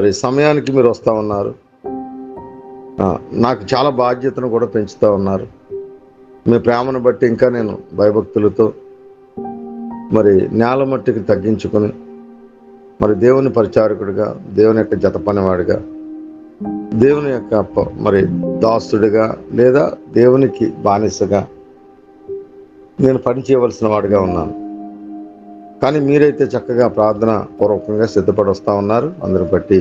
మరి సమయానికి మీరు వస్తూ ఉన్నారు. నాకు చాలా బాధ్యతను కూడా పెంచుతూ ఉన్నారు. మీ ప్రేమను బట్టి ఇంకా నేను భయభక్తులతో మరి నేల మట్టికి తగ్గించుకొని మరి దేవుని పరిచారకుడిగా, దేవుని యొక్క జత పనివాడిగా, దేవుని యొక్క మరి దాసుడిగా లేదా దేవునికి బానిసగా నేను పని చేయవలసిన వాడిగా ఉన్నాను. కానీ మీరైతే చక్కగా ప్రార్థన పూర్వకంగా సిద్ధపడి వస్తూ ఉన్నారు. అందరిని బట్టి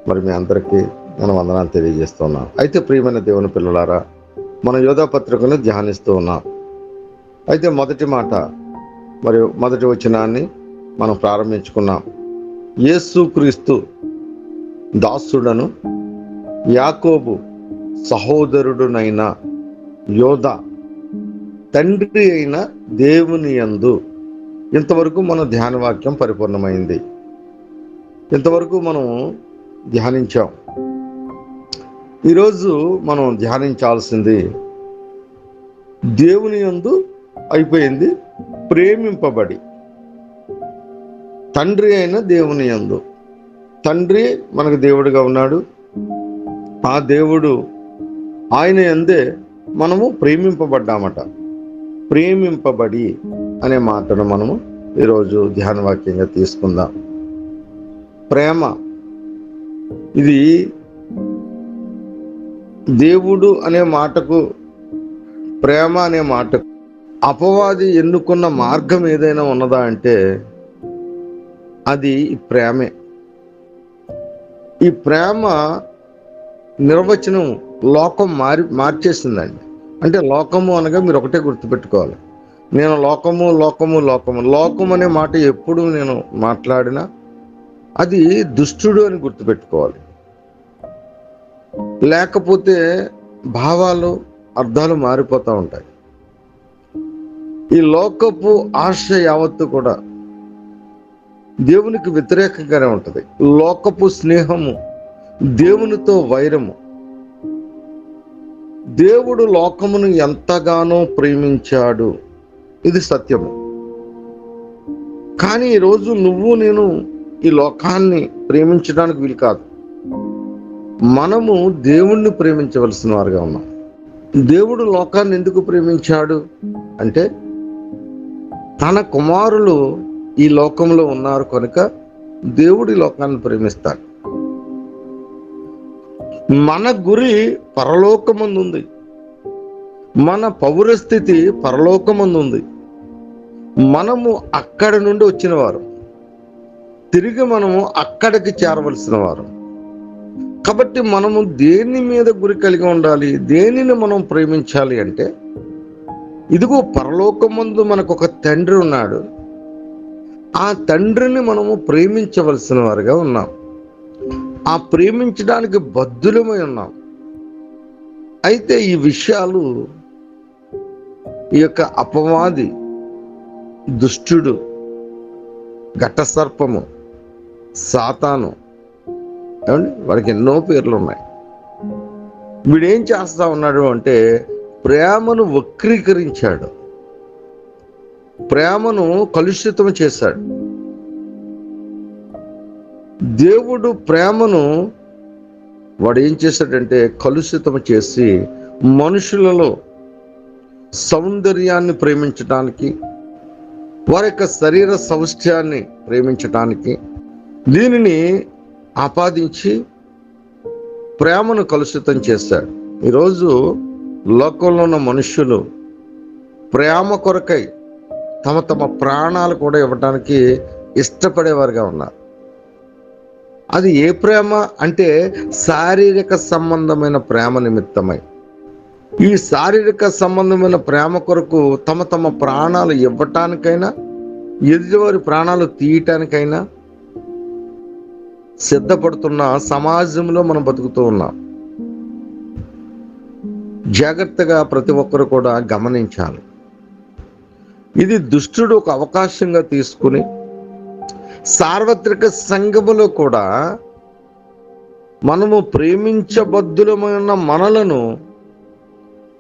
మరి మీ అందరికీ నేను వందనాలు తెలియజేస్తున్నాను. అయితే ప్రియమైన దేవుని పిల్లలారా, మన యోధా పత్రికను ధ్యానిస్తూ ఉన్నాం. అయితే మొదటి మాట మరి మొదటి వచనాన్ని మనం ప్రారంభించుకున్నాం. యేసుక్రీస్తు దాసుడను యాకోబు సహోదరుడునైన యోధా తండ్రి అయిన దేవుని యందు. ఇంతవరకు మన ధ్యాన వాక్యం పరిపూర్ణమైంది. ఇంతవరకు మనం ధ్యానించాం. ఈరోజు మనం ధ్యానించాల్సింది దేవుని యందు అయిపోయింది. ప్రేమింపబడి తండ్రి అయిన దేవుని యందు. తండ్రి మనకు దేవుడిగా ఉన్నాడు. ఆ దేవుడు ఆయన యందే మనము ప్రేమింపబడ్డామట. ప్రేమింపబడి అనే మాటను మనము ఈరోజు ధ్యానవాక్యంగా తీసుకుందాం. ప్రేమ, ఇది దేవుడు అనే మాటకు, ప్రేమ అనే మాటకు అపవాది ఎన్నుకున్న మార్గం ఏదైనా ఉన్నదా అంటే అది ప్రేమే. ఈ ప్రేమ నిర్వచనం లోకం మార్చేసిందండి. అంటే లోకము అనగా మీరు ఒకటే గుర్తుపెట్టుకోవాలి. నేను లోకము లోకము లోకము లోకం అనే మాట ఎప్పుడు నేను మాట్లాడినా అది దుష్టుడు అని గుర్తుపెట్టుకోవాలి. లేకపోతే భావాలు, అర్థాలు మారిపోతూ ఉంటాయి. ఈ లోకపు ఆశ యావత్తు కూడా దేవునికి వ్యతిరేకంగానే ఉంటుంది. లోకపు స్నేహము, దేవునితో వైరము. దేవుడు లోకమును ఎంతగానో ప్రేమించాడు, ఇది సత్యము. కానీ ఈరోజు నువ్వు నేను ఈ లోకాన్ని ప్రేమించడానికి వీలు కాదు. మనము దేవుణ్ణి ప్రేమించవలసిన వారుగా ఉన్నాం. దేవుడు లోకాన్ని ఎందుకు ప్రేమించాడు అంటే తన కుమారులు ఈ లోకంలో ఉన్నారు కనుక దేవుడి లోకాన్ని ప్రేమిస్తాడు. మన గురి పరలోకమందు ఉంది. మన పౌరస్థితి పరలోకమందు ఉంది. మనము అక్కడి నుండి వచ్చిన వారు, తిరిగి మనము అక్కడికి చేరవలసిన వారు. కాబట్టి మనము దేని మీద గురి కలిగి ఉండాలి, దేనిని మనం ప్రేమించాలి అంటే ఇదిగో పరలోకమందు మనకు ఒక తండ్రి ఉన్నాడు. ఆ తండ్రిని మనము ప్రేమించవలసిన వారుగా ఉన్నాం. ఆ ప్రేమించడానికి బద్ధులమై ఉన్నాం. అయితే ఈ విషయాలు ఈ యొక్క అపవాది, దుష్టుడు, ఘటసర్పము, సాతాను, ఏమండి, వాడికి ఎన్నో పేర్లు ఉన్నాయి. వీడేం చేస్తా ఉన్నాడు అంటే ప్రేమను వక్రీకరించాడు, ప్రేమను కలుషితం చేశాడు. దేవుడు ప్రేమను వాడు ఏం చేశాడంటే కలుషితం చేసి మనుషులలో సౌందర్యాన్ని ప్రేమించటానికి, వారి యొక్క శరీర సౌష్ఠ్యాన్ని ప్రేమించటానికి దీనిని ఆపాదించి ప్రేమను కలుషితం చేశాడు. ఈరోజు లోకంలో ఉన్న మనుషులు ప్రేమ కొరకై తమ తమ ప్రాణాలు కూడా ఇవ్వటానికి ఇష్టపడేవారుగా ఉన్నారు. అది ఏ ప్రేమ అంటే శారీరక సంబంధమైన ప్రేమ నిమిత్తమై. ఈ శారీరక సంబంధమైన ప్రేమ కొరకు తమ తమ ప్రాణాలు ఇవ్వటానికైనా, ఎదుటివారి ప్రాణాలు తీయటానికైనా సిద్ధపడుతున్న సమాజంలో మనం బతుకుతూ ఉన్నాం. జాగ్రత్తగా ప్రతి ఒక్కరు కూడా గమనించాలి. ఇది దుష్టుడు ఒక అవకాశంగా తీసుకుని సార్వత్రిక సంఘములో కూడా మనము ప్రేమించబద్ధులమైన మనలను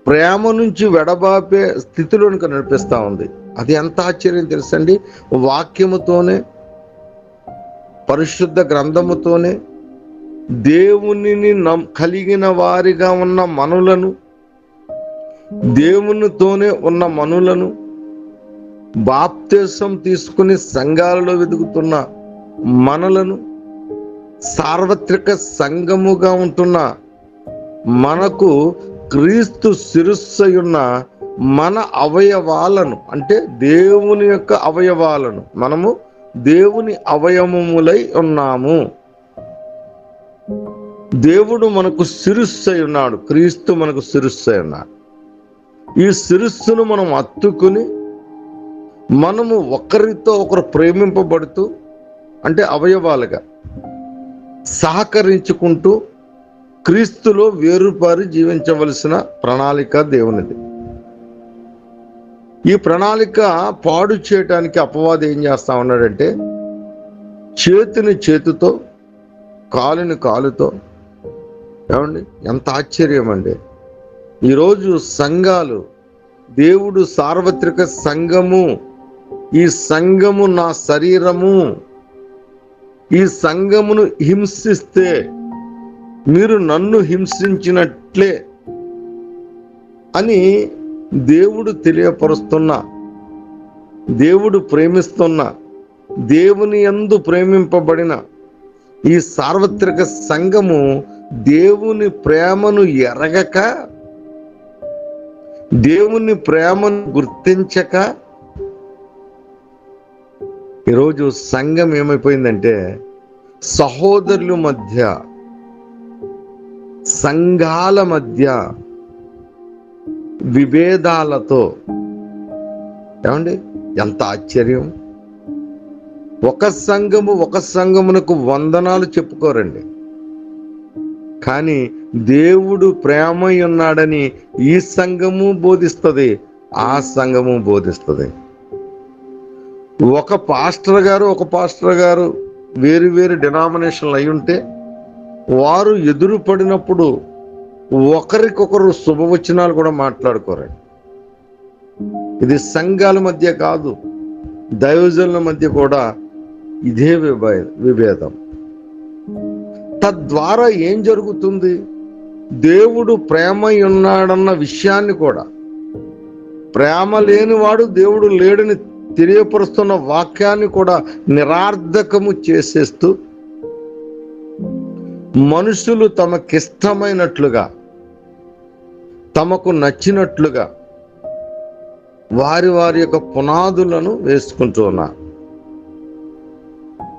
ప్రేమ నుంచి వెడబాపే స్థితిలోనికి నడిపిస్తూ ఉంది. అది ఎంత ఆశ్చర్యం తెలుసండి. వాక్యముతోనే, పరిశుద్ధ గ్రంథముతోనే దేవునిని కలిగిన వారిగా ఉన్న మనులను, దేవునితోనే ఉన్న మనులను, బాప్తిసం తీసుకుని సంఘాలలో వెతుకుతున్న మనలను, సార్వత్రిక సంఘముగా ఉంటున్న మనకు క్రీస్తు శిరస్సయున్న మన అవయవాలను, అంటే దేవుని యొక్క అవయవాలను, మనము దేవుని అవయవములై ఉన్నాము. దేవుడు మనకు శిరస్సై ఉన్నాడు, క్రీస్తు మనకు శిరస్సై ఉన్నాడు. ఈ శిరస్సును మనం అత్తుకుని మనము ఒకరితో ఒకరు ప్రేమింపబడుతూ, అంటే అవయవాలుగా సహకరించుకుంటూ క్రీస్తులో వేరుపారి జీవించవలసిన ప్రణాళిక దేవునిది. ఈ ప్రణాళిక పాడు చేయటానికి అపవాది ఏం చేస్తా ఉన్నాడంటే, చేతిని చేతితో, కాలుని కాలుతో. ఏమండి, ఎంత ఆశ్చర్యం అండి! ఈరోజు సంఘాలు, దేవుడు సార్వత్రిక సంఘము, ఈ సంఘము నా శరీరము, ఈ సంఘమును హింసిస్తే మీరు నన్ను హింసించినట్లే అని దేవుడు తెలియపరుస్తున్నా, దేవుడు ప్రేమిస్తున్న, దేవుని యందు ప్రేమింపబడిన ఈ సార్వత్రిక సంఘము దేవుని ప్రేమను ఎరగక, దేవుని ప్రేమను గుర్తించక, ఈరోజు సంఘం ఏమైపోయిందంటే సహోదరుల మధ్య, సంఘాల మధ్య విభేదాలతో. ఏమండి, ఎంత ఆశ్చర్యం! ఒక సంఘమునకు వందనాలు చెప్పుకోరండి, కానీ దేవుడు ప్రేమ ఉన్నాడని ఈ సంఘము బోధిస్తుంది, ఆ సంఘము బోధిస్తుంది. ఒక పాస్టర్ గారు వేరు వేరు డినామినేషన్లు అయి ఉంటే వారు ఎదురు పడినప్పుడు ఒకరికొకరు శుభవచనాలు కూడా మాట్లాడుకోరండి. ఇది సంఘాల మధ్య కాదు, దైవజనుల మధ్య కూడా ఇదే విభేదం. తద్వారా ఏం జరుగుతుంది? దేవుడు ప్రేమ ఉన్నాడన్న విషయాన్ని కూడా, ప్రేమ లేనివాడు దేవుడు లేడని తెలియపరుస్తున్న వాక్యాన్ని కూడా నిరార్థకము చేసేస్తూ, మనుషులు తమకిష్టమైనట్లుగా, తమకు నచ్చినట్లుగా వారి యొక్క పునాదులను వేసుకుంటూ ఉన్నారు.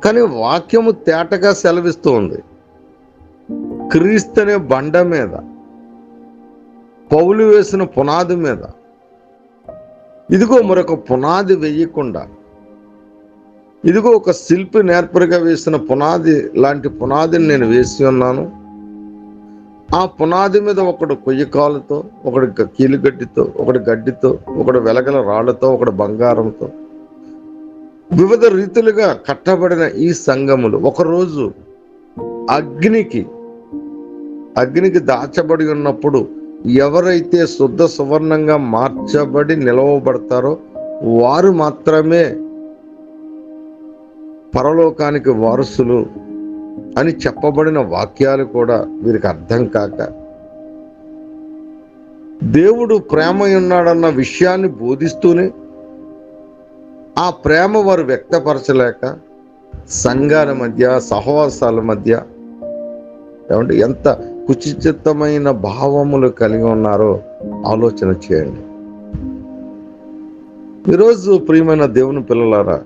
కానీ వాక్యము తేటగా సెలవిస్తూ ఉంది, క్రీస్తు అనే బండ మీద, పౌలు వేసిన పునాది మీద, ఇదిగో మరొక పునాది వేయకుండా, ఇదిగో ఒక శిల్పి నేర్పరిగా వేసిన పునాది లాంటి పునాదిని నేను వేసి ఉన్నాను. ఆ పునాది మీద ఒకడు కొయ్యకాలతో, ఒకడు కీలుగడ్డితో, ఒకడు గడ్డితో, ఒకడు వెలగల రాళ్లతో, ఒకడు బంగారంతో, వివిధ రీతులుగా కట్టబడిన ఈ సంఘములు ఒకరోజు అగ్నికి దాచబడి ఉన్నప్పుడు ఎవరైతే శుద్ధ సువర్ణంగా మార్చబడి నిలవబడతారో వారు మాత్రమే పరలోకానికి వారసులు అని చెప్పబడిన వాక్యాలు కూడా వీరికి అర్థం కాక, దేవుడు ప్రేమ ఉన్నాడన్న విషయాన్ని బోధిస్తూనే ఆ ప్రేమ వారు వ్యక్తపరచలేక సంఘాల మధ్య, సహవాసాల మధ్య ఏమంటే ఎంత కుచితమైన భావములు కలిగి ఉన్నారో ఆలోచన చేయండి. ఈరోజు ప్రియమైన దేవుని పిల్లలారా,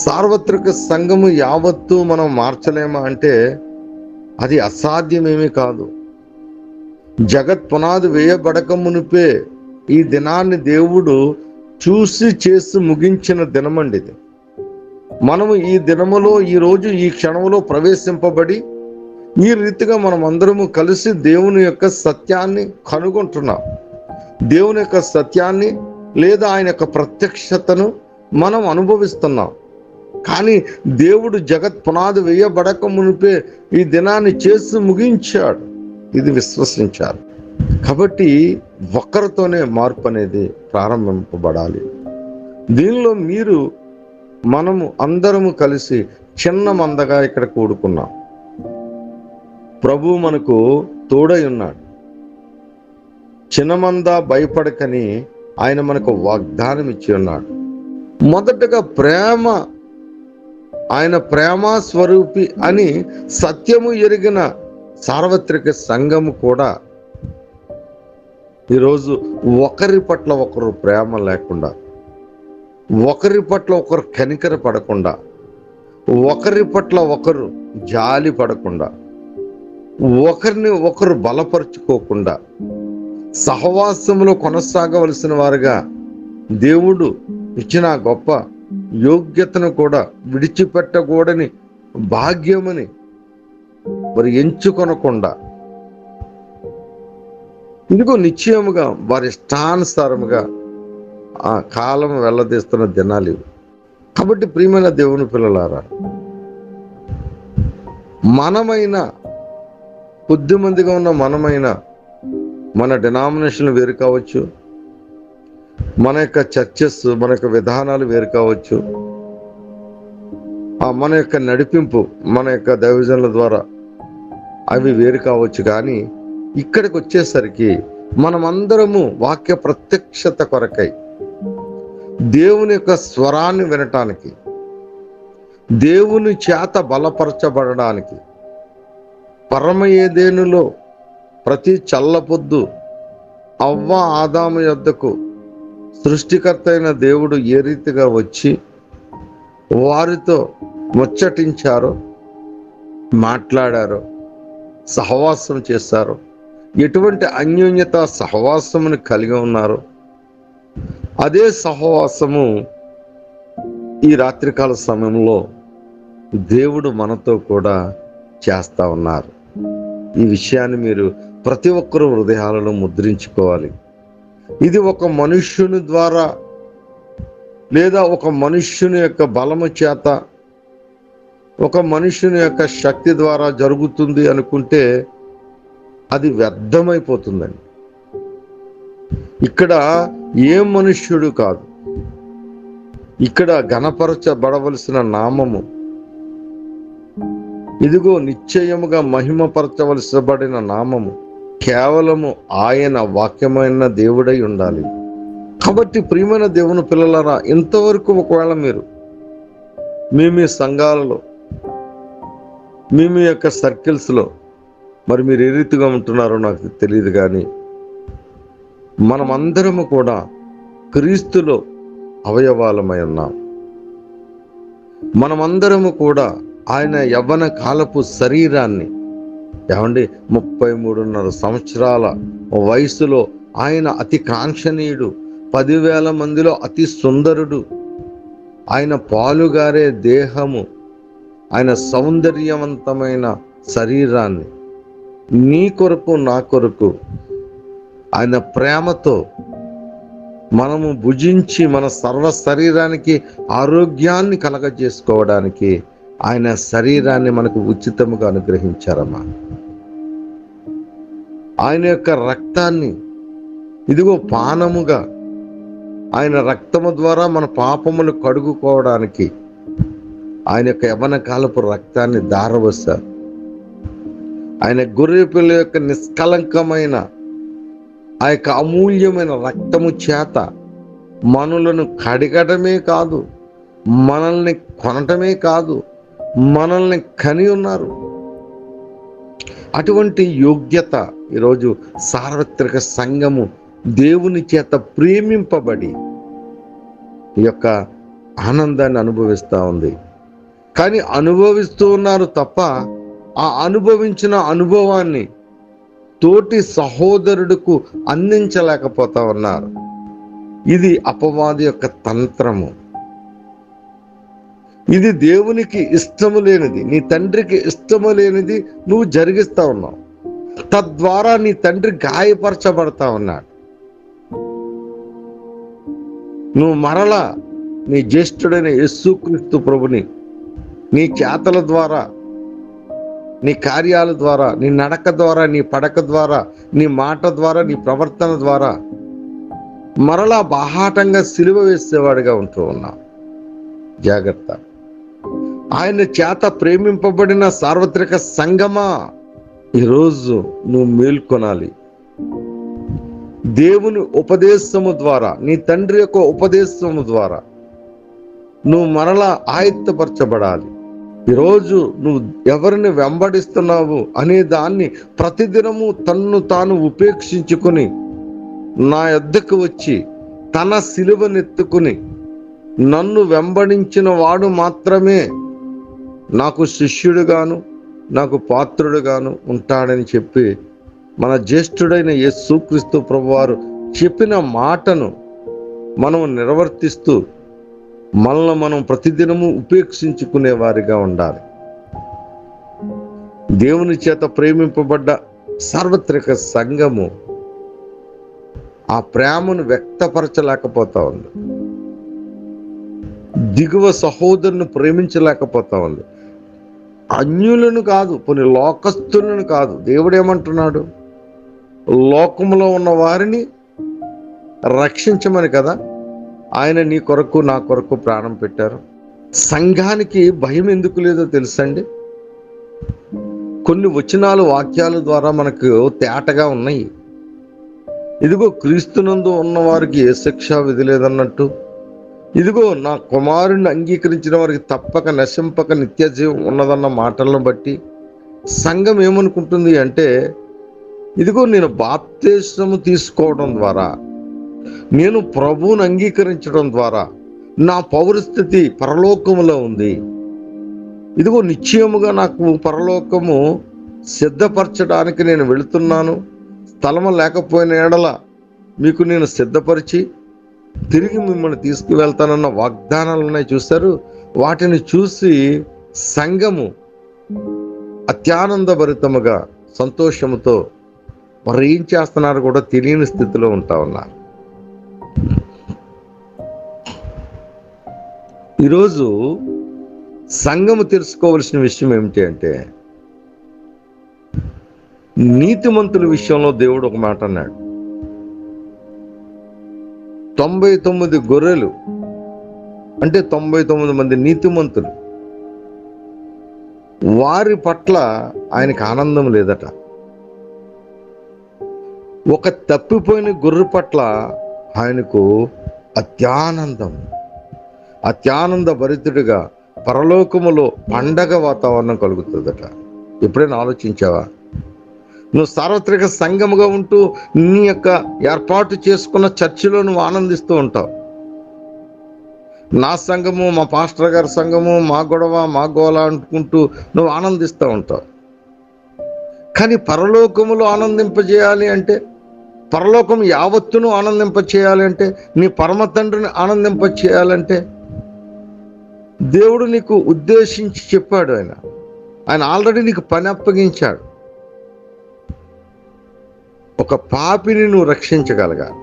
సార్వత్రిక సంఘము యావత్తు మనం మార్చలేమా అంటే అది అసాధ్యమేమీ కాదు. జగత్ పునాది వేయబడక మునిపే ఈ దినాన్ని దేవుడు చూసి చేసి ముగించిన దినమండి ఇది. మనము ఈ దినములో, ఈ రోజు, ఈ క్షణంలో ప్రవేశింపబడి ఈ రీతిగా మనం అందరము కలిసి దేవుని యొక్క సత్యాన్ని కనుగొంటున్నాం. దేవుని యొక్క సత్యాన్ని లేదా ఆయన యొక్క ప్రత్యక్షతను మనం అనుభవిస్తున్నాం. కానీ దేవుడు జగత్ పునాది వేయబడక మునిపే ఈ దినాన్ని చేసి ముగించాడు, ఇది విశ్వసించాలి. కాబట్టి ఒక్కరితోనే మార్పు అనేది ప్రారంభింపబడాలి. దీనిలో మనము అందరము కలిసి చిన్న మందగా ఇక్కడ కూడుకున్నాం. ప్రభు మనకు తోడై ఉన్నాడు. చిన్న మంద భయపడకని ఆయన మనకు వాగ్దానం ఇచ్చి ఉన్నాడు. మొదటగా ప్రేమ, ఆయన ప్రేమ స్వరూపి అని సత్యము ఎరిగిన సార్వత్రిక సంఘము కూడా ఈరోజు ఒకరి పట్ల ఒకరు ప్రేమ లేకుండా, ఒకరి పట్ల ఒకరు కనికర పడకుండా, ఒకరి పట్ల ఒకరు జాలి పడకుండా, ఒకరిని ఒకరు బలపరుచుకోకుండా సహవాసములో కొనసాగవలసిన వారుగా దేవుడు ఇచ్చిన గొప్ప యోగ్యతను కూడా విడిచిపెట్టకూడని భాగ్యమని మరి ఎంచుకొనకుండా, ఇదిగో నిశ్చయముగా వారి ఇష్టానుసారముగా ఆ కాలం వెళ్ళదీస్తున్న దినాలు ఇవి. కాబట్టి ప్రియమైన దేవుని పిల్లలారా, మనమైన కొద్ది మందిగా ఉన్న మనమైన మన డినామినేషన్లు వేరు కావచ్చు, మన యొక్క చర్చెస్, మన యొక్క విధానాలు వేరు కావచ్చు, మన యొక్క నడిపింపు, మన యొక్క దైవజనుల ద్వారా అవి వేరు కావచ్చు. కానీ ఇక్కడికి వచ్చేసరికి మనమందరము వాక్య ప్రత్యక్షత కొరకై, దేవుని యొక్క స్వరాన్ని వినటానికి, దేవుని చేత బలపరచబడడానికి, పరమ ఏదేనులో ప్రతి చల్లపొద్దు అవ్వ ఆదాము యొద్దకు సృష్టికర్త అయిన దేవుడు ఏ రీతిగా వచ్చి వారితో ముచ్చటించారో, మాట్లాడారో, సహవాసం చేశారో, ఎటువంటి అన్యోన్యత సహవాసమును కలిగి ఉన్నారో, అదే సహవాసము ఈ రాత్రికాల సమయంలో దేవుడు మనతో కూడా చేస్తా ఉన్నారు. ఈ విషయాన్ని మీరు ప్రతి ఒక్కరూ హృదయాలలో ముద్రించుకోవాలి. ఇది ఒక మనుష్యుని ద్వారా లేదా ఒక మనుష్యుని యొక్క బలము చేత, ఒక మనుష్యుని యొక్క శక్తి ద్వారా జరుగుతుంది అనుకుంటే అది వ్యర్థమైపోతుందండి. ఇక్కడ ఏ మనుష్యుడు కాదు, ఇక్కడ ఘనపరచబడవలసిన నామము, ఇదిగో నిశ్చయముగా మహిమపరచవలసబడిన నామము కేవలము ఆయన వాక్యమైన దేవుడై ఉండాలి. కాబట్టి ప్రియమైన దేవుని పిల్లలారా, ఇంతవరకు ఒకవేళ మీరు మీ సంఘాలలో, మీ యొక్క సర్కిల్స్లో మరి మీరు ఏ రీతిగా ఉంటున్నారో నాకు తెలియదు. కానీ మనమందరము కూడా క్రీస్తులో అవయవాలమై ఉన్నాం. మనమందరము కూడా ఆయన యవ్వన కాలపు శరీరాన్ని, ఏమండి 33.5 సంవత్సరాల వయసులో ఆయన అతి కాంక్షణీయుడు, 10,000 మందిలో అతి సుందరుడు, ఆయన పాలుగారే దేహము, ఆయన సౌందర్యవంతమైన శరీరాన్ని నీ కొరకు నా కొరకు ఆయన ప్రేమతో మనము భుజించి మన సర్వ శరీరానికి ఆరోగ్యాన్ని కలగజేసుకోవడానికి ఆయన శరీరాన్ని మనకు ఉచితముగా అనుగ్రహించారమ్మా. ఆయన యొక్క రక్తాన్ని ఇదిగో పానముగా, ఆయన రక్తము ద్వారా మన పాపములు కడుగుకోవడానికి ఆయన యొక్క యవ్వన కాలపు రక్తాన్ని ధారవోశారు. ఆయన గొర్రె పిల్ల యొక్క నిష్కలంకమైన ఆ యొక్క అమూల్యమైన రక్తము చేత మనలను కడగటమే కాదు, మనల్ని కొనటమే కాదు, మనల్ని కని ఉన్నారు. అటువంటి యోగ్యత ఈరోజు సార్వత్రిక సంఘము దేవుని చేత ప్రేమింపబడి ఈ యొక్క ఆనందాన్ని అనుభవిస్తూ ఉంది. కానీ అనుభవిస్తూ ఉన్నారు తప్ప ఆ అనుభవించిన అనుభవాన్ని తోటి సహోదరుడుకు అందించలేకపోతా ఉన్నారు. ఇది అపవాది యొక్క తంత్రము. ఇది దేవునికి ఇష్టము లేనిది, నీ తండ్రికి ఇష్టము లేనిది నువ్వు జరిగిస్తా ఉన్నావు. తద్వారా నీ తండ్రి గాయపరచబడతా ఉన్నాడు. నువ్వు మరలా నీ జ్యేష్ఠుడైన యేసుక్రీస్తు ప్రభుని నీ చేతల ద్వారా, నీ కార్యాల ద్వారా, నీ నడక ద్వారా, నీ పడక ద్వారా, నీ మాట ద్వారా, నీ ప్రవర్తన ద్వారా మరలా బాహాటంగా సిలువ వేసేవాడిగా ఉంటూ ఉన్నావు. జాగ్రత్త. ఆయన చేత ప్రేమింపబడిన సార్వత్రిక సంఘమా, ఈరోజు నువ్వు మేల్కొనాలి. దేవుని ఉపదేశము ద్వారా, నీ తండ్రి యొక్క ఉపదేశము ద్వారా నువ్వు మరలా ఆయత్తపరచబడాలి. ఈరోజు నువ్వు ఎవరిని వెంబడిస్తున్నావు అనే దాన్ని ప్రతిదినము తన్ను తాను ఉపేక్షించుకుని నా యొద్దకు వచ్చి తన సిలువనెత్తుకుని నన్ను వెంబడించిన వాడు మాత్రమే నాకు శిష్యుడుగాను నాకు పాత్రుడుగాను ఉంటాడని చెప్పి మన జ్యేష్ఠుడైన యేసుక్రీస్తు ప్రభువారు చెప్పిన మాటను మనం నిర్వర్తిస్తూ మనల్ని మనం ప్రతిదినము ఉపేక్షించుకునే వారిగా ఉండాలి. దేవుని చేత ప్రేమింపబడ్డ సార్వత్రిక సంఘము ఆ ప్రేమను వ్యక్తపరచలేకపోతా ఉంది. దిగువ సహోదరుని ప్రేమించలేకపోతా ఉంది. అన్యులను కాదు, కొన్ని లోకస్తులను కాదు. దేవుడు ఏమంటున్నాడు? లోకములో ఉన్న వారిని రక్షించమని కదా ఆయన నీ కొరకు నా కొరకు ప్రాణం పెట్టారు. సంఘానికి భయం ఎందుకు లేదో తెలుసండి? కొన్ని వచనాలు వాక్యాల ద్వారా మనకు తేటగా ఉన్నాయి. ఇదిగో క్రీస్తునందు ఉన్న వారికి ఏ శిక్ష విధి లేదన్నట్టు, ఇదిగో నా కుమారుణ్ణి అంగీకరించిన వారికి తప్పక నశింపక నిత్య జీవం ఉన్నదన్న మాటలను బట్టి సంఘం ఏమనుకుంటుంది అంటే, ఇదిగో నేను బాప్తిస్మము తీసుకోవడం ద్వారా, నేను ప్రభువుని అంగీకరించడం ద్వారా నా పౌరస్థితి పరలోకములో ఉంది. ఇదిగో నిశ్చయముగా నాకు పరలోకము సిద్ధపరచడానికి నేను వెళుతున్నాను. స్థలము లేకపోయిన ఎడల మీకు నేను సిద్ధపరిచి తిరిగి మిమ్మల్ని తీసుకువెళ్తానన్న వాగ్దానాలు ఉన్నాయి చూస్తారు. వాటిని చూసి సంఘము అత్యానందభరితముగా సంతోషముతో వారు ఏం చేస్తున్నారు కూడా తెలియని స్థితిలో ఉంటా ఉన్నారు. ఈరోజు సంఘము తెలుసుకోవలసిన విషయం ఏమిటి అంటే, నీతిమంతుల విషయంలో దేవుడు ఒక మాట అన్నాడు. 99 గొర్రెలు అంటే 99 మంది నీతిమంతులు, వారి పట్ల ఆయనకు ఆనందం లేదట. ఒక తప్పిపోయిన గొర్రె పట్ల ఆయనకు అత్యానంద భరితుడిగా పరలోకములో పండగ వాతావరణం కలుగుతుందట. ఎప్పుడైనా ఆలోచించావా? నువ్వు సార్వత్రిక సంఘముగా ఉంటూ నీ యొక్క ఏర్పాటు చేసుకున్న చర్చిలో నువ్వు ఆనందిస్తూ ఉంటావు. నా సంఘము, మా పాస్టర్ గారి సంఘము, మా గొడవ, మా గోల అనుకుంటూ నువ్వు ఆనందిస్తూ ఉంటావు. కానీ పరలోకములో ఆనందింపజేయాలి అంటే, పరలోకం యావత్తును ఆనందింపచేయాలి అంటే, నీ పరమ తండ్రిని ఆనందింపచేయాలంటే దేవుడు నీకు ఉద్దేశించి చెప్పాడు. ఆయన ఆల్రెడీ నీకు పని అప్పగించాడు. ఒక పాపిని నువ్వు రక్షించగలగాలి.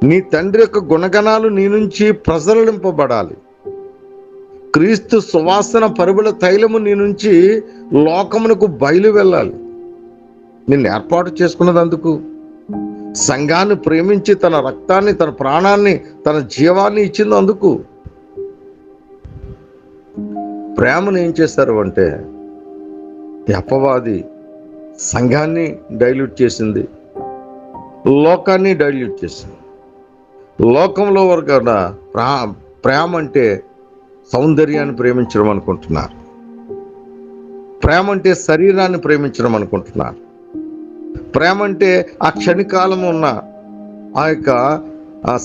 నీ తండ్రి యొక్క గుణగణాలు నీ నుంచి ప్రజలింపబడాలి. క్రీస్తు సువాసన పరిమళ తైలము నీ నుంచి లోకమునకు బయలు వెళ్ళాలి. నిన్ను ఏర్పాటు చేసుకున్నదందుకు, సంఘాన్ని ప్రేమించి తన రక్తాన్ని, తన ప్రాణాన్ని, తన జీవాన్ని ఇచ్చింది అందుకు. ప్రేమను ఏం చేశారు అంటే, అపవాది సంఘాన్ని డైల్యూట్ చేసింది, లోకాన్ని డైల్యూట్ చేసింది. లోకంలో వరకు ప్రేమ అంటే సౌందర్యాన్ని ప్రేమించడం అనుకుంటున్నారు. ప్రేమ అంటే శరీరాన్ని ప్రేమించడం అనుకుంటున్నారు. ప్రేమ అంటే ఆ క్షణికాలం ఉన్న ఆ యొక్క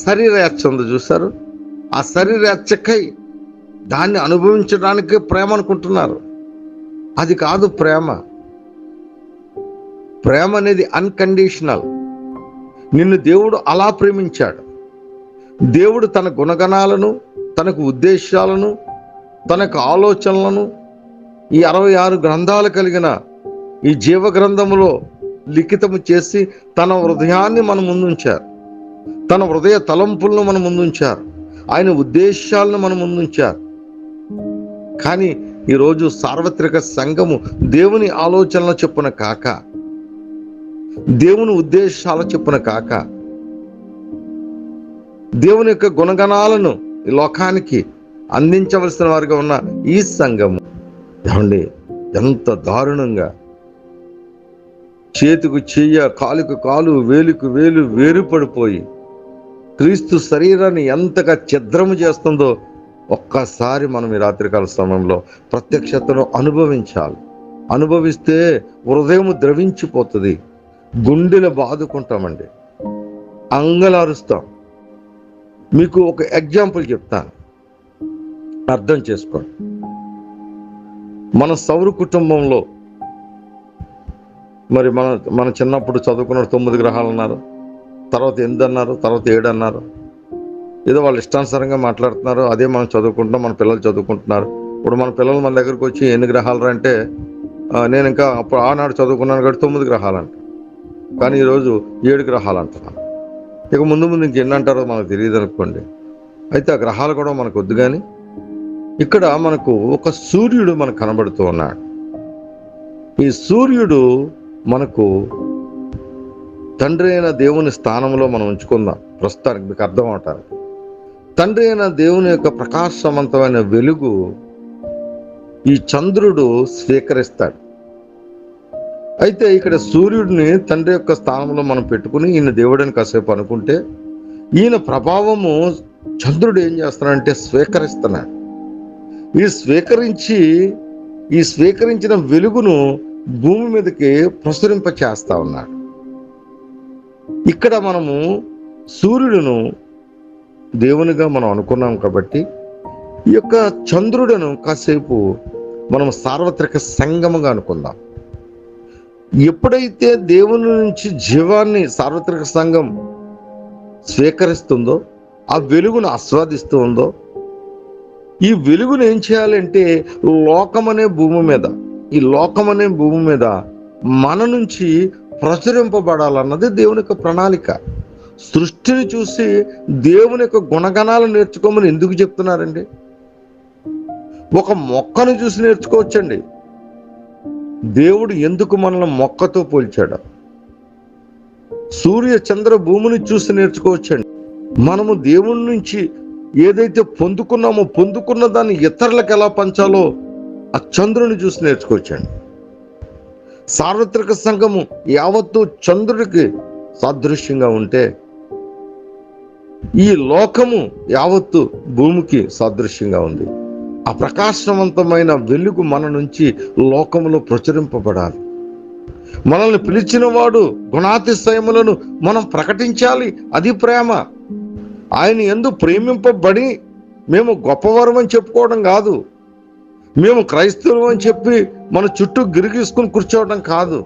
శరీరేచ్ఛ ఉంది చూసారు, ఆ శరీరేచ్ఛకై దాన్ని అనుభవించడానికి ప్రేమ అనుకుంటున్నారు. అది కాదు ప్రేమ. ప్రేమ అనేది అన్కండిషనల్. నిన్ను దేవుడు అలా ప్రేమించాడు. దేవుడు తన గుణగణాలను, తనకు ఉద్దేశాలను, తనకు ఆలోచనలను ఈ 66 గ్రంథాలు కలిగిన ఈ జీవ గ్రంథములో లిఖితము చేసి తన హృదయాన్ని మన ముందుంచారు. తన హృదయ తలంపులను మన ముందుంచారు. ఆయన ఉద్దేశాలను మన ముందుంచారు. కానీ ఈరోజు సార్వత్రిక సంఘము దేవుని ఆలోచనల చొప్పున కాక, దేవుని ఉద్దేశాల చొప్పున కాక, దేవుని యొక్క గుణగణాలను ఈ లోకానికి అందించవలసిన వారిగా ఉన్న ఈ సంఘము ఏమండి ఎంత దారుణంగా చేతికి చెయ్య, కాలుకు కాలు, వేలుకు వేలు వేరుపడిపోయి క్రీస్తు శరీరాన్ని ఎంతగా ఛిద్రము చేస్తుందో ఒక్కసారి మనం ఈ రాత్రికాల సమయంలో ప్రత్యక్షతను అనుభవించాలి. అనుభవిస్తే హృదయం ద్రవించిపోతుంది, గుండెలు బాదుకుంటామండి, అంగలారుస్తాం. మీకు ఒక ఎగ్జాంపుల్ చెప్తాను, అర్థం చేసుకోండి. మన సౌర కుటుంబంలో మరి మన చిన్నప్పుడు చదువుకున్న 9 గ్రహాలు అన్నారు, తర్వాత 8 అన్నారు, తర్వాత 7 అన్నారు. ఏదో వాళ్ళు ఇష్టానుసారంగా మాట్లాడుతున్నారు, అదే మనం చదువుకుంటున్నాం, మన పిల్లలు చదువుకుంటున్నారు. ఇప్పుడు మన పిల్లలు మన దగ్గరకు వచ్చి ఎన్ని గ్రహాలు అంటే నేను ఇంకా అప్పుడు ఆనాడు చదువుకున్నాను కాబట్టి 9 గ్రహాలు అంట, కానీ ఈరోజు 7 గ్రహాలు అంటున్నాను. ఇక ముందు ముందు ఇంకెన్ని అంటారో మనకు తెలియదు అనుకోండి. అయితే ఆ గ్రహాలు కూడా మనకు వద్దు. కానీ ఇక్కడ మనకు ఒక సూర్యుడు మనకు కనబడుతూ ఉన్నాడు. ఈ సూర్యుడు మనకు తండ్రి అయిన దేవుని స్థానంలో మనం ఉంచుకుందాం. ప్రస్తుతానికి మీకు అర్థం అవటానికి తండ్రి అయిన దేవుని యొక్క ప్రకాశవంతమైన వెలుగు ఈ చంద్రుడు స్వీకరిస్తాడు. అయితే ఇక్కడ సూర్యుడిని తండ్రి యొక్క స్థానంలో మనం పెట్టుకుని ఈయన దేవుడని కాసేపు అనుకుంటే, ఈయన ప్రభావము చంద్రుడు ఏం చేస్తున్నాడంటే స్వీకరిస్తున్నాడు. ఈ స్వీకరించిన వెలుగును భూమి మీదకి ప్రసరింప చేస్తా ఉన్నాడు. ఇక్కడ మనము సూర్యుడును దేవునిగా మనం అనుకున్నాం కాబట్టి ఈ యొక్క చంద్రుడును కాసేపు మనం సార్వత్రిక సంగముగా అనుకుందాం. ఎప్పుడైతే దేవుని నుంచి జీవాన్ని సార్వత్రిక సంఘం స్వీకరిస్తుందో, ఆ వెలుగును ఆస్వాదిస్తూ ఉందో, ఈ వెలుగును ఏం చేయాలంటే లోకమనే భూమి మీద మన నుంచి ప్రచురింపబడాలన్నది దేవుని యొక్క ప్రణాళిక. సృష్టిని చూసి దేవుని యొక్క గుణగణాలు నేర్చుకోమని ఎందుకు చెప్తున్నారండి? ఒక మొక్కను చూసి నేర్చుకోవచ్చండి. దేవుడు ఎందుకు మనల్ని మొక్కతో పోల్చాడు? సూర్య చంద్ర భూమిని చూసి నేర్చుకోవచ్చండి. మనము దేవుని నుంచి ఏదైతే పొందుకున్న దాన్ని ఇతరులకు ఎలా పంచాలో ఆ చంద్రుని చూసి నేర్చుకోవచ్చండి. సార్వత్రిక సంఘము యావత్తు చంద్రుడికి సాదృశ్యంగా ఉంటే, ఈ లోకము యావత్తు భూమికి సాదృశ్యంగా ఉంది. ఆ ప్రకాశవంతమైన వెలుగు మన నుంచి లోకములో ప్రచురింపబడాలి. మనల్ని పిలిచిన వాడు గుణాతిశయములను మనం ప్రకటించాలి. అది ప్రేమ. ఆయన యందు ప్రేమింపబడి మేము గొప్పవారమని చెప్పుకోవడం కాదు, మేము క్రైస్తవులు అని చెప్పి మన చుట్టూ గిరిగీసుకుని కూర్చోవడం కాదు.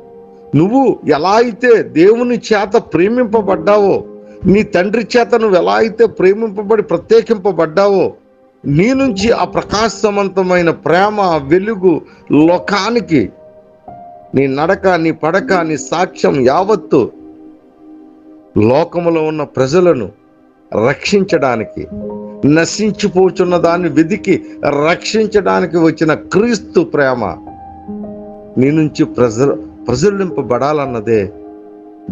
నువ్వు ఎలా అయితే దేవుని చేత ప్రేమింపబడ్డావో, నీ తండ్రి చేత నువ్వు ఎలా అయితే ప్రేమింపబడి ప్రత్యేకింపబడ్డావో, నీ నుంచి ఆ ప్రకాశవంతమైన ప్రేమ వెలుగు లోకానికి, నీ నడక, నీ పడక, నీ సాక్ష్యం యావత్తు లోకములో ఉన్న ప్రజలను రక్షించడానికి, నశించిపోచున్న దాన్ని వెదికి రక్షించడానికి వచ్చిన క్రీస్తు ప్రేమ నీ నుంచి ప్రజలింపబడాలన్నదే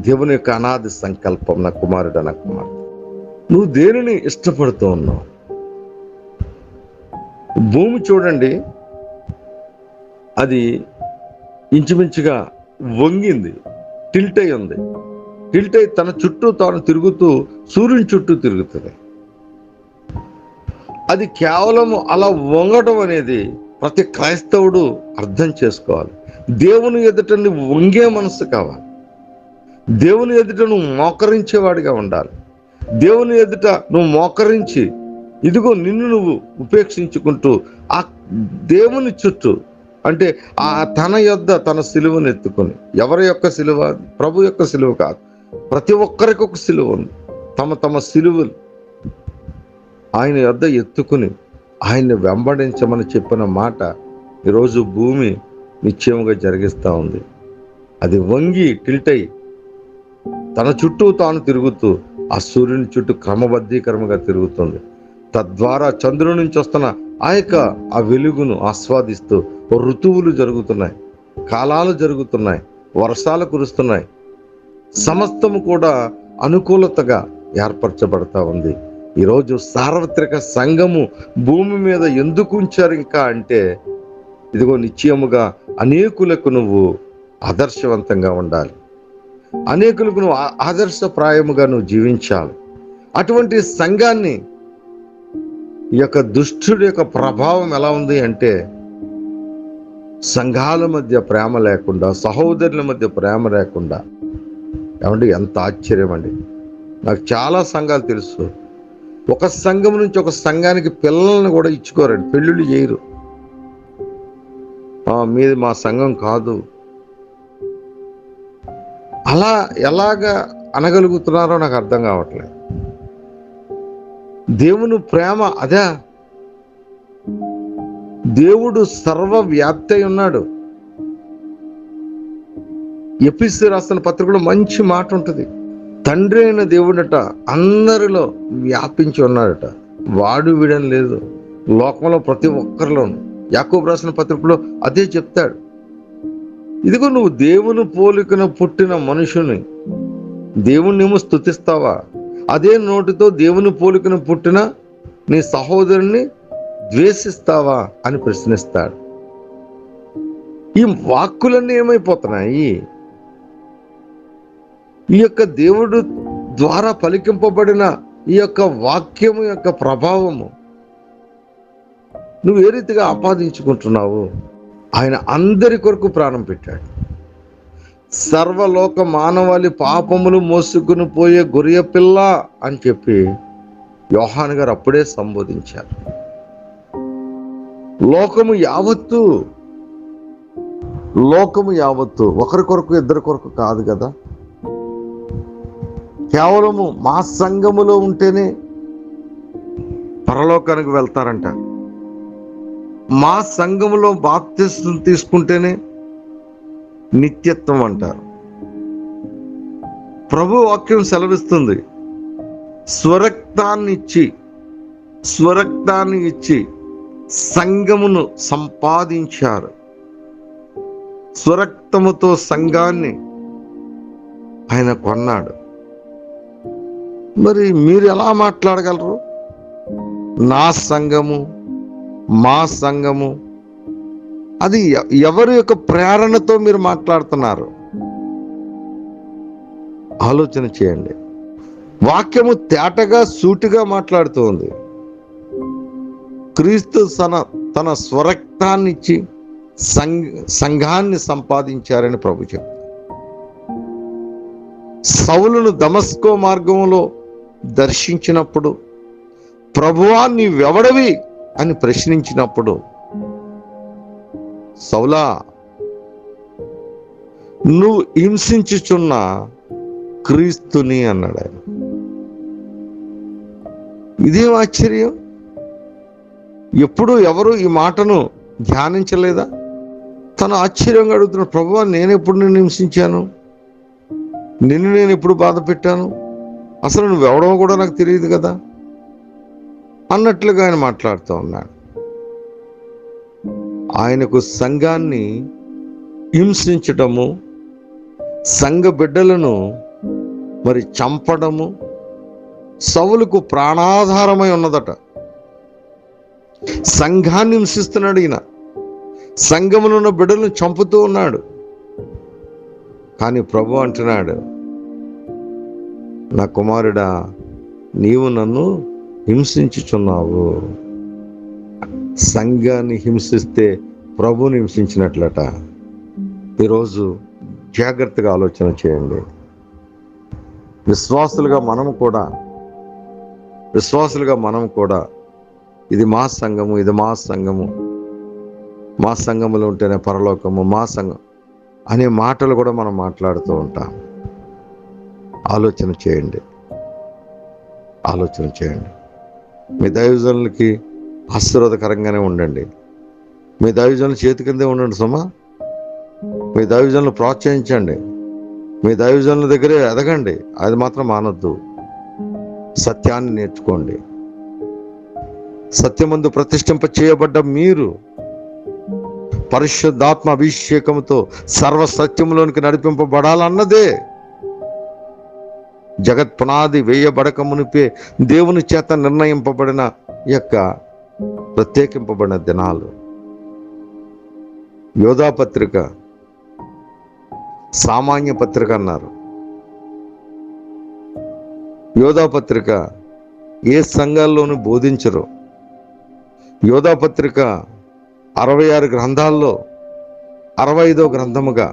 దేవుని యొక్క అనాది సంకల్పం. నా కుమారుడు, నా కుమార్తె, నువ్వు దేనిని ఇష్టపడుతూ ఉన్నావు? భూమి చూడండి, అది ఇంచుమించుగా వంగింది, టిల్ట్ అయి ఉంది. టిల్ట్ అయి తన చుట్టూ తాను తిరుగుతూ సూర్యుని చుట్టూ తిరుగుతుంది. అది కేవలం అలా వంగడం అనేది ప్రతి క్రైస్తవుడు అర్థం చేసుకోవాలి. దేవుని ఎదుట నువ్వు వంగే మనసు కావాలి. దేవుని ఎదుట నువ్వు మోకరించేవాడిగా ఉండాలి. దేవుని ఎదుట నువ్వు మోకరించి, ఇదిగో నిన్ను నువ్వు ఉపేక్షించుకుంటూ ఆ దేవుని చుట్టూ, అంటే ఆ తన యొద్ద తన సిలువను ఎత్తుకొని, ఎవరి యొక్క సిలువ? ప్రభు యొక్క సిలువ కాదు, ప్రతి ఒక్కరికి ఒక సిలువ ఉంది. తమ సిలువలు ఆయన యొద్ద ఎత్తుకుని ఆయన్ని వెంబడించమని చెప్పిన మాట ఈరోజు భూమి నిశ్చయముగా జరిగిస్తూ ఉంది. అది వంగి టిల్టై తన చుట్టూ తాను తిరుగుతూ ఆ సూర్యుని చుట్టూ క్రమబద్ధీకరంగా తిరుగుతుంది. తద్వారా చంద్రుడి నుంచి వస్తున్న ఆ వెలుగును ఆస్వాదిస్తూ ఋతువులు జరుగుతున్నాయి, కాలాలు జరుగుతున్నాయి, వర్షాలు కురుస్తున్నాయి. సమస్తము కూడా అనుకూలతగా ఏర్పరచబడతా ఉంది. ఈరోజు సార్వత్రిక సంఘము భూమి మీద ఎందుకు ఉంచారు ఇంకా అంటే, ఇదిగో నిశ్చయముగా అనేకులకు నువ్వు ఆదర్శవంతంగా ఉండాలి, అనేకులకు నువ్వు ఆదర్శప్రాయముగా నువ్వు జీవించాలి. అటువంటి సంఘాన్ని ఈ యొక్క దుష్టుడి యొక్క ప్రభావం ఎలా ఉంది అంటే, సంఘాల మధ్య ప్రేమ లేకుండా, సహోదరుల మధ్య ప్రేమ లేకుండా. ఏమండి, ఎంత ఆశ్చర్యం అండి. నాకు చాలా సంఘాలు తెలుసు, ఒక సంఘం నుంచి ఒక సంఘానికి పిల్లల్ని కూడా ఇచ్చుకోరండి, పెళ్ళిళ్ళు చేయరు. మీది మా సంఘం కాదు, అలా ఎలాగా అనగలుగుతున్నారో నాకు అర్థం కావట్లేదు. దేవుని ప్రేమ అదే. దేవుడు సర్వవ్యాప్తి అయి ఉన్నాడు. ఎఫెసీయులకు రాసిన పత్రికలో మంచి మాట ఉంటుంది. తండ్రి అయిన దేవుడట అందరిలో వ్యాపించి ఉన్నాడట, వాడు వీడని లేదు, లోకంలో ప్రతి ఒక్కరిలోను. యాకోబు రాసిన పత్రికలో అదే చెప్తాడు. ఇదిగో నువ్వు దేవుని పోలికన పుట్టిన మనుషుని, దేవుణ్ణేమో స్తుతిస్తావా, అదే నోటితో దేవుని పోలికన పుట్టిన నీ సహోదరుని ద్వేషిస్తావా అని ప్రశ్నిస్తాడు. ఈ వాక్కులన్నీ ఏమైపోతున్నాయి? ఈ యొక్క దేవుడు ద్వారా పలికింపబడిన ఈ యొక్క వాక్యము యొక్క ప్రభావము నువ్వు ఏ రీతిగా ఆపాదించుకుంటున్నావు? ఆయన అందరి కొరకు ప్రాణం పెట్టాడు. సర్వలోక మానవాళి పాపములు మోసుకుని పోయే గొర్రె పిల్ల అని చెప్పి యోహాను గారు అప్పుడే సంబోధించారు. లోకము యావత్తు ఒకరి కొరకు ఇద్దరి కొరకు కాదు కదా. కేవలము మా సంఘములో ఉంటేనే పరలోకానికి వెళ్తారంట, మా సంఘములో బాప్తిస్మం తీసుకుంటేనే నిత్యత్వం అంటారు. ప్రభు వాక్యం సెలవిస్తుంది, స్వరక్తాన్ని ఇచ్చి సంఘమును సంపాదించారు. స్వరక్తముతో సంఘాన్ని ఆయన కొన్నాడు. మరి మీరు ఎలా మాట్లాడగలరు? నా సంఘము, మా సంఘము, అది ఎవరి యొక్క ప్రేరణతో మీరు మాట్లాడుతున్నారు? ఆలోచన చేయండి. వాక్యము తేటగా సూటిగా మాట్లాడుతూ ఉంది. క్రీస్తు తన స్వరక్తాన్ని ఇచ్చి సంఘాన్ని సంపాదించారని ప్రభు చెప్తారు. సౌలును దమస్కో మార్గంలో దర్శించినప్పుడు, ప్రభువా నీవెవడవి అని ప్రశ్నించినప్పుడు, సౌలా నువ్వు హింసించుచున్న క్రీస్తుని అన్నాడు ఆయన. ఇదేం ఆశ్చర్యం! ఎప్పుడు ఎవరు ఈ మాటను ధ్యానించలేదా? తను ఆశ్చర్యంగా అడుగుతున్నాడు, ప్రభువా నేను ఎప్పుడు నిన్ను హింసించాను? నిన్ను నేను ఎప్పుడు బాధ పెట్టాను? అసలు నువ్వెవడో కూడా నాకు తెలియదు కదా అన్నట్లుగా ఆయన మాట్లాడుతూ ఉన్నాడు. ఆయనకు సంఘాన్ని హింసించటము, సంఘ బిడ్డలను మరి చంపడము సౌలుకు ప్రాణాధారమై ఉన్నదట. సంఘాన్ని హింసిస్తున్నాడు ఈయన, సంఘములో ఉన్న బిడ్డలను చంపుతూ ఉన్నాడు. కానీ ప్రభు అంటున్నాడు, నా కుమారుడా నీవు నన్ను హింసించుచున్నావు. సంఘాన్ని హింసిస్తే ప్రభుని హింసించినట్లట. ఈరోజు జాగ్రత్తగా ఆలోచన చేయండి. విశ్వాసులుగా మనం కూడా ఇది మా సంఘము, ఇది మా సంఘము, మా సంఘములో ఉంటేనే పరలోకము, మా సంఘం అనే మాటలు కూడా మనం మాట్లాడుతూ ఉంటాం. ఆలోచన చేయండి. మీ దైవజనులకి ఆశీర్వాదకరంగానే ఉండండి. మీ దైవజనుల చేతి కిందే ఉండండి సుమా. మీ దైవజనులు ప్రోత్సహించండి. మీ దైవజనుల దగ్గరే ఎదగండి. అది మాత్రం మానొద్దు. సత్యాన్ని నేర్చుకోండి. సత్యమందు ప్రతిష్ఠింప చేయబడ్డ మీరు పరిశుద్ధాత్మ అభిషేకంతో 'సర్వ సత్యములోనికి నడిపింపబడాలన్నదే జగత్ పునాది వేయబడక మునిపే దేవుని చేత నిర్ణయింపబడిన యొక్క ప్రత్యేకింపబడిన దినాలు. యోధా పత్రిక సామాన్య పత్రిక అన్నారు. యోధా పత్రిక ఏ సంఘాల్లోనూ బోధించరు. యోధా పత్రిక 66 గ్రంథాల్లో 65వ గ్రంథముగా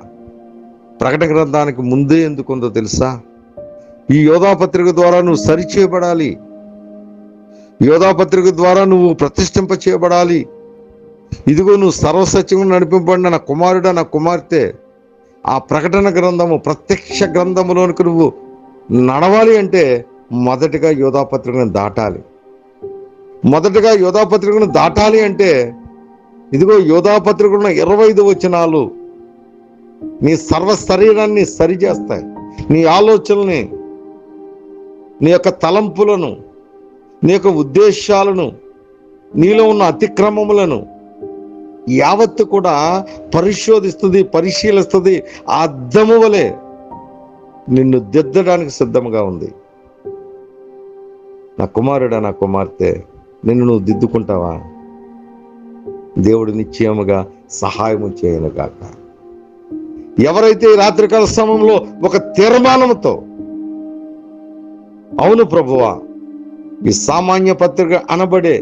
ప్రకటన గ్రంథానికి ముందే ఎందుకుందో తెలుసా? ఈ యోధా పత్రిక ద్వారా నువ్వు సరిచేయబడాలి, యోధా పత్రిక ద్వారా నువ్వు ప్రతిష్ఠింప చేయబడాలి. ఇదిగో నువ్వు సర్వసత్యము నడిపింపబడిన నా కుమారుడా, నా కుమార్తె, ఆ ప్రకటన గ్రంథము ప్రత్యక్ష గ్రంథములోనికి నువ్వు నడవాలి అంటే మొదటిగా యోధా పత్రికను దాటాలి. మొదటగా యోధా పత్రికను దాటాలి అంటే ఇదిగో యోధా పత్రికలో 25 వచనాలు నీ సర్వ శరీరాన్ని సరిచేస్తాయి. నీ ఆలోచనల్ని, నీ యొక్క తలంపులను, నీ యొక్క ఉద్దేశాలను, నీలో ఉన్న అతిక్రమములను యావత్తు కూడా పరిశోధిస్తుంది, పరిశీలిస్తుంది. ఆ అద్దము వలె నిన్ను దిద్దడానికి సిద్ధంగా ఉంది. నా కుమారుడా, నా కుమార్తె, నిన్ను నువ్వు దిద్దుకుంటావా? దేవుడు నిశ్చయముగా సహాయము చేయను గాక. ఎవరైతే ఈ రాత్రికాల సమయంలో ఒక తీర్మానంతో, అవును ప్రభువా, ఈ సామాన్య పత్రిక అనబడే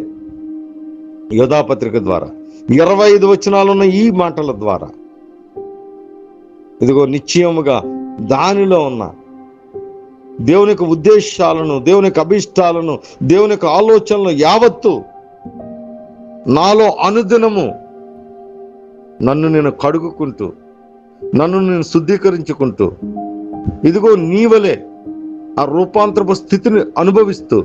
యోధా పత్రిక ద్వారా 25 వచనాలున్న ఈ మాటల ద్వారా ఇదిగో నిశ్చయముగా దానిలో ఉన్న దేవుని యొక్క ఉద్దేశాలను, దేవుని యొక్క అభిష్టాలను, దేవుని యొక్క ఆలోచనలు యావత్తు నాలో అనుదినము నన్ను నేను కడుగుకుంటూ, నన్ను నేను శుద్ధీకరించుకుంటూ, ఇదిగో నీవలే ఆ రూపాంతరపు స్థితిని అనుభవిస్తూ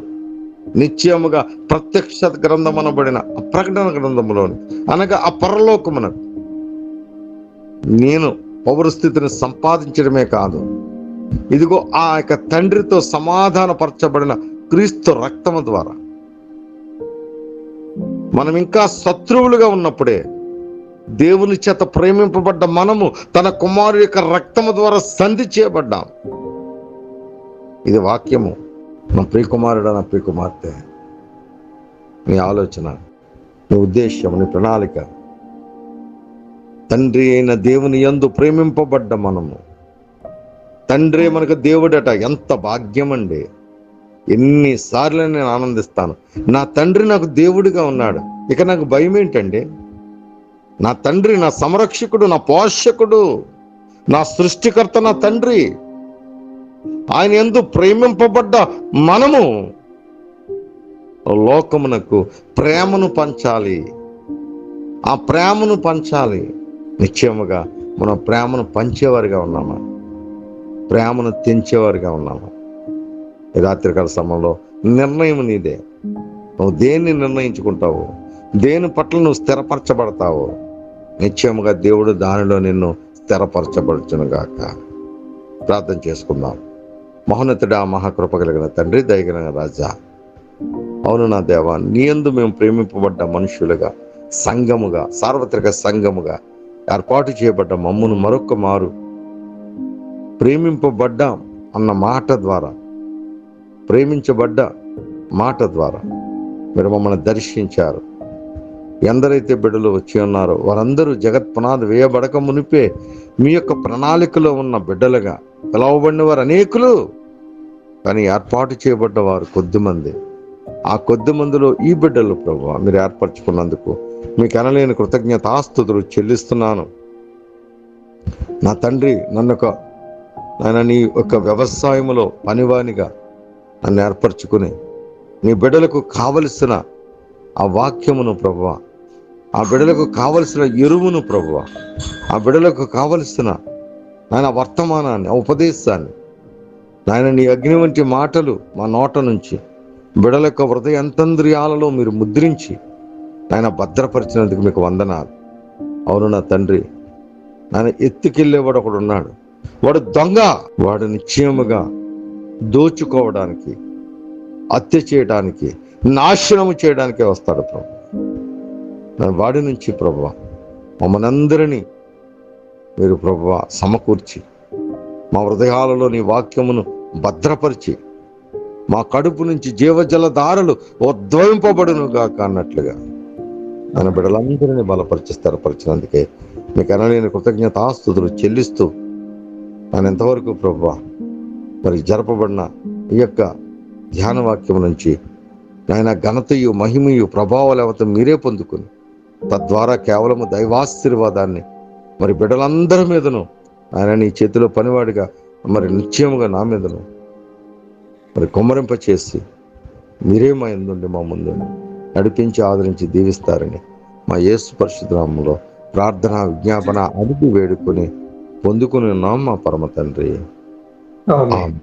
నిశ్చయముగా ప్రత్యక్ష గ్రంథం అనబడిన ప్రకటన గ్రంథంలోని అనగా ఆ పరలోకమునకు నేను పౌరస్థితిని సంపాదించడమే కాదు, ఇదిగో ఆ యొక్క తండ్రితో సమాధానపరచబడిన క్రీస్తు రక్తము ద్వారా మనం ఇంకా శత్రువులుగా ఉన్నప్పుడే దేవుని చేత ప్రేమింపబడ్డ మనము తన కుమారుడి యొక్క రక్తము ద్వారా సంధి చేయబడ్డాం. ఇది వాక్యము. నా ప్రియ కుమారుడా, నా ప్రియ కుమార్తె, నీ ఆలోచన, నీ ఉద్దేశం, నీ ప్రణాళిక తండ్రి అయిన దేవుని యందు ప్రేమింపబడ్డ మనము, తండ్రి మనకు దేవుడట. ఎంత భాగ్యం అండి! ఎన్నిసార్లు నేను ఆనందిస్తాను. నా తండ్రి నాకు దేవుడిగా ఉన్నాడు, ఇక నాకు భయం ఏంటండి? నా తండ్రి నా సంరక్షకుడు, నా పోషకుడు, నా సృష్టికర్త, నా తండ్రి. ఆయన యందు ప్రేమింపబడ్డ మనము లోకమునకు ప్రేమను పంచాలి. ఆ ప్రేమను పంచాలి. నిశ్చయముగా మనం ప్రేమను పంచేవారిగా ఉన్నామా? ప్రేమను తెంచేవారిగా ఉన్నామా? ఈ రాత్రికాల సమయంలో నిర్ణయం నీదే. నువ్వు దేన్ని నిర్ణయించుకుంటావు, దేని పట్ల నువ్వు స్థిరపరచబడతావు, నిశ్చయముగా దేవుడు దానిలో నిన్ను స్థిరపరచబడుచును గాక. ప్రార్థన చేసుకుందాం. మహోన్నతుడా, మహాకృప కలిగిన తండ్రి, దయగలిగిన రాజా, అవును నా దేవా, నీ యందు మేము ప్రేమింపబడ్డ మనుషులుగా, సంఘముగా, సార్వత్రిక సంఘముగా ఏర్పాటు చేయబడ్డ మమ్మును మరొక మారు ప్రేమింపబడ్డాం అన్న మాట ద్వారా, ప్రేమించబడ్డ మాట ద్వారా మీరు మమ్మల్ని దర్శించారు. ఎందరైతే బిడ్డలు వచ్చి ఉన్నారో వారందరూ జగత్ పునాది వేయబడక మునిపే మీ యొక్క ప్రణాళికలో ఉన్న బిడ్డలుగా పిలవబడిన వారు అనేకులు, కానీ ఏర్పాటు చేయబడ్డ వారు కొద్దిమంది. ఆ కొద్ది మందిలో ఈ బిడ్డలు ప్రభువా మీరు ఏర్పరచుకున్నందుకు మీకు అనలేని కృతజ్ఞతాస్తుతులు చెల్లిస్తున్నాను. నా తండ్రి, నాయన నీ యొక్క వ్యవసాయములో పనివానిగా నన్ను ఏర్పరచుకుని నీ బిడ్డలకు కావలసిన ఆ వాక్యమును ప్రభువా, ఆ బిడ్డలకు కావలసిన ఎరువును ప్రభువా, ఆ బిడ్డలకు కావలసిన నాయన వర్తమానాన్ని, ఆ ఉపదేశాన్ని, నాయన నీ అగ్ని వంటి మాటలు మా నోట నుంచి బిడ్డల యొక్క హృదయంతంద్రియాలలో మీరు ముద్రించి నాయన భద్రపరిచినందుకు మీకు వందనాలు. అవును నా తండ్రి, నాయన ఎత్తుకెళ్ళేవాడు ఒకడు ఉన్నాడు. వాడు దొంగ. వాడు నిశ్చయముగా దోచుకోవడానికి, హత్య చేయడానికి, నాశనము చేయడానికే వస్తాడు ప్రభు. వాడి నుంచి ప్రభువా మమ్మల్ని అందరినీ మీరు ప్రభువా సమకూర్చి మా హృదయాలలో నీ వాక్యమును భద్రపరిచి మా కడుపు నుంచి జీవజల ధారలు ఉద్భవింపబడును గాక అన్నట్లుగా ఆయన బిడ్డలందరినీ బలపరిచి స్థిరపరిచినందుకే మీకు అనలేని కృతజ్ఞతాస్తుతులు చెల్లిస్తూ ఆయన ఎంతవరకు ప్రభువా మరి జరపబడిన ఈ యొక్క ధ్యాన వాక్యం నుంచి ఆయన ఘనతయు మహిమయు ప్రభావాలవత మీరే పొందుకుని తద్వారా కేవలము దైవాశీర్వాదాన్ని మరి బిడ్డలందరి మీదను ఆయన నీ చేతిలో పనివాడిగా మరి నిశ్చయముగా నా మీదను మరి కుమ్మరింప చేసి మీరే మా యందుండి మా ముందు నడిపించి ఆదరించి దీవిస్తారని మా యేసు పరిశుద్ధ నామములో ప్రార్థన విజ్ఞాపన అడిగి వేడుకొని పొందుకుని ఉన్నాం మా పరమ తండ్రి. ఆమేన్.